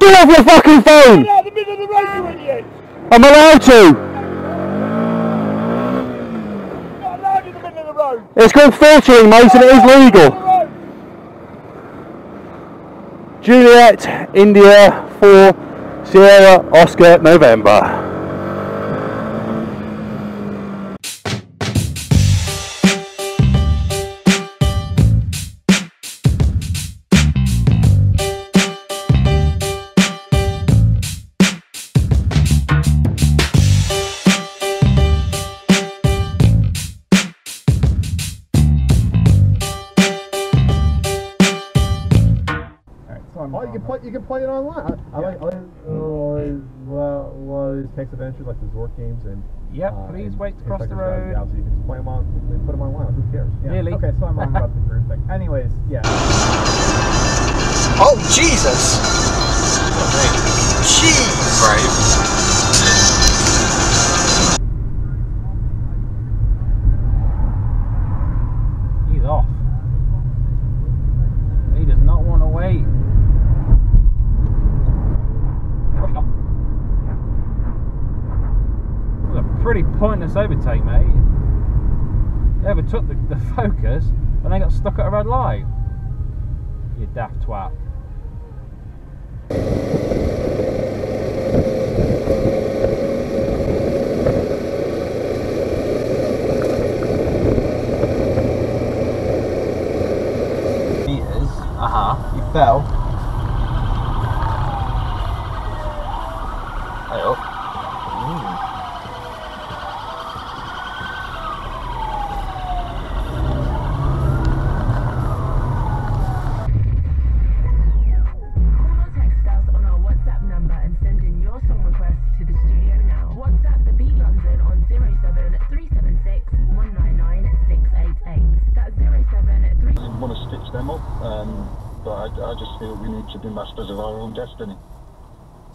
Get off your fucking phone! Get out the middle of the road, you idiot! I'm allowed to! You're not allowed in the middle of the road! It's called filtering, mate, and it is legal. Juliet, India, 4, Sierra, Oscar, November. Oh, you can play it online. I like text adventures like the Zork games and. Yep, please wait to cross the road. So you can just play them on, put them online. Who cares? Yeah. Really? Okay, so I'm wrong about the group thing. Anyways, yeah. Oh Jesus! Jeez! Right. He's off. He does not want to wait. That was a pretty pointless overtake, mate. They overtook the Focus and they got stuck at a red light. You daft twat. You fell. Hey up. Text us on our WhatsApp number and send in your song request to the studio now. WhatsApp the Beat London on 07376 199 688. That's 073. I want to stitch them up, but I just feel we need to be masters of our own destiny.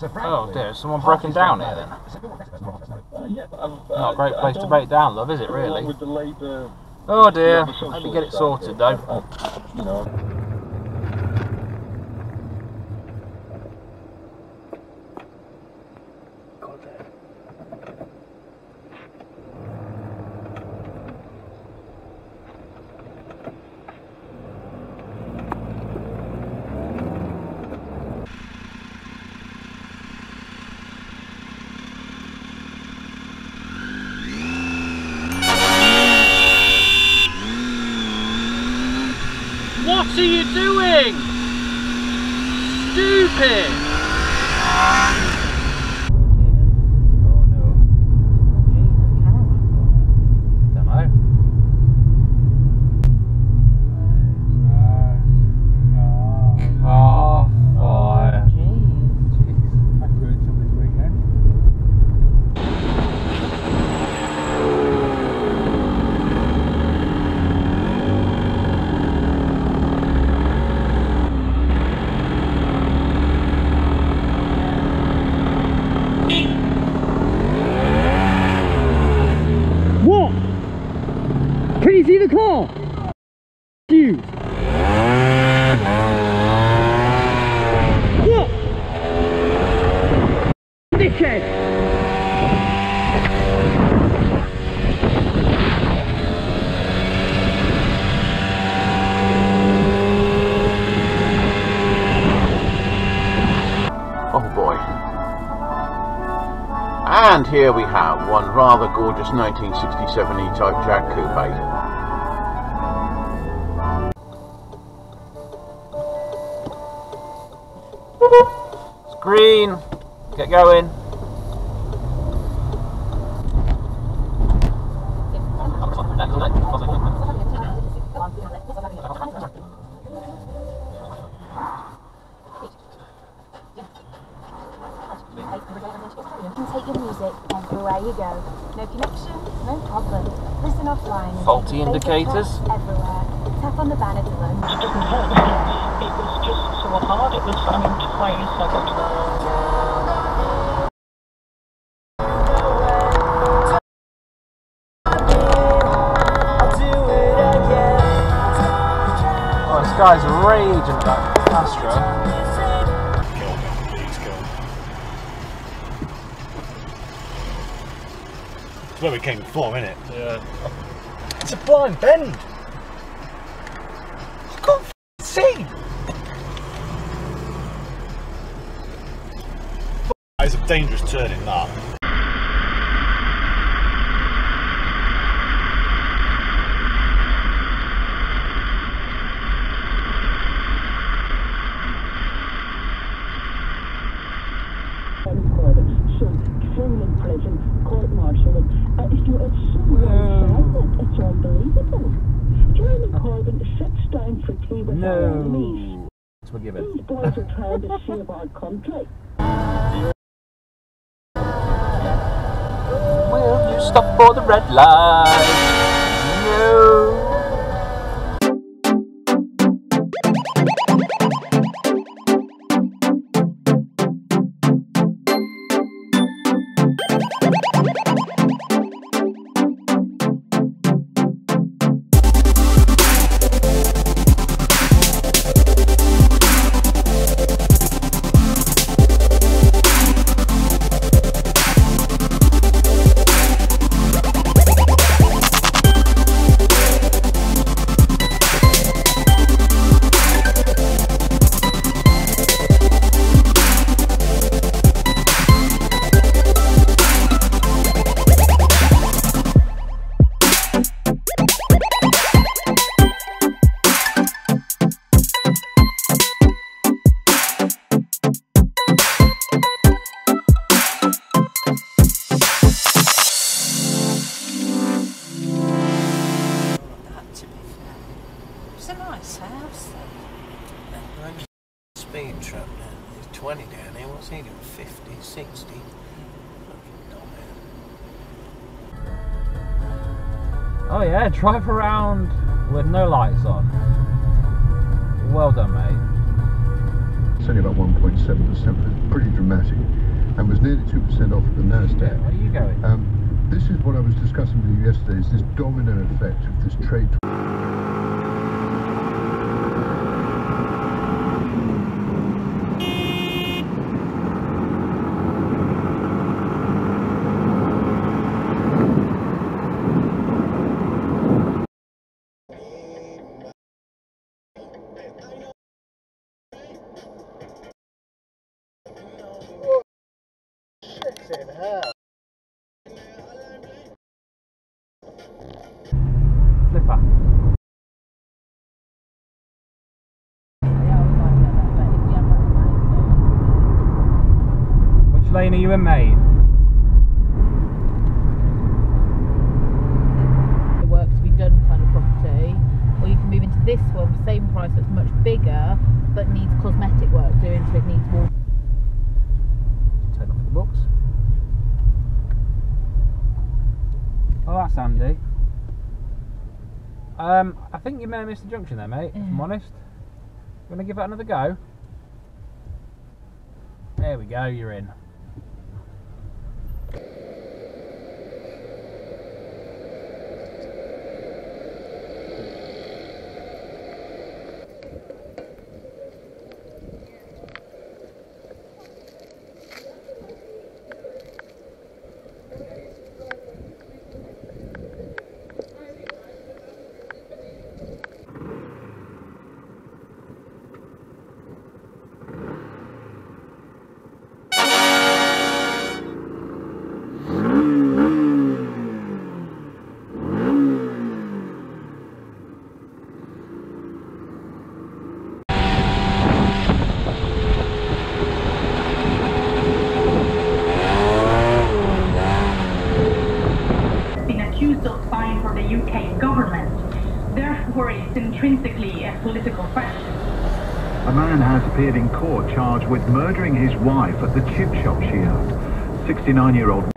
Oh dear, is someone broken down here then? Yeah, Not a great place to break down, love, is it really? With the Labour, Oh dear, the social hope you get it side, sorted though. you know. What are you doing? Stupid! Oh no. Don't know. Oh, boy. Jeez. I ruined somebody's weekend. What? Can you see the car? You. What? Dickhead. Oh boy. And here we have one rather gorgeous 1967 E-Type Jag Coupe. It's green. Get going. Take your music everywhere you go. No connection, no problem. Listen offline. Faulty indicators. Everywhere. Tap on the banner to learn. It didn't hurt. It was just so hard. It was banging twice. I got Oh, this guy's raging at that Astra. where we came from, innit? Yeah. It's a blind bend. I can't see. That is a dangerous turn in that. No. That's what give it. These boys are trying to save our country. Will you stop for the red light? No. Speed trap down. He's 20 down here. What's he doing? 50, 60? Oh yeah, drive around with no lights on. Well done, mate. It's only about 1.7%, but it's pretty dramatic, and was nearly 2% off at the NASDAQ. Where are you going? This is what I was discussing with you yesterday, is this domino effect of this trade. Flipper. Which lane are you in, mate? The work to be done kind of property, or you can move into this one, same price, that's much bigger, but needs cosmetic work doing, so it needs more. Turn off the books. Oh, that's handy. I think you may have missed the junction there, mate, if I'm honest. You want to give that another go? There we go, you're in. Intrinsically a political question. A man has appeared in court charged with murdering his wife at the chip shop she owned. 69-year-old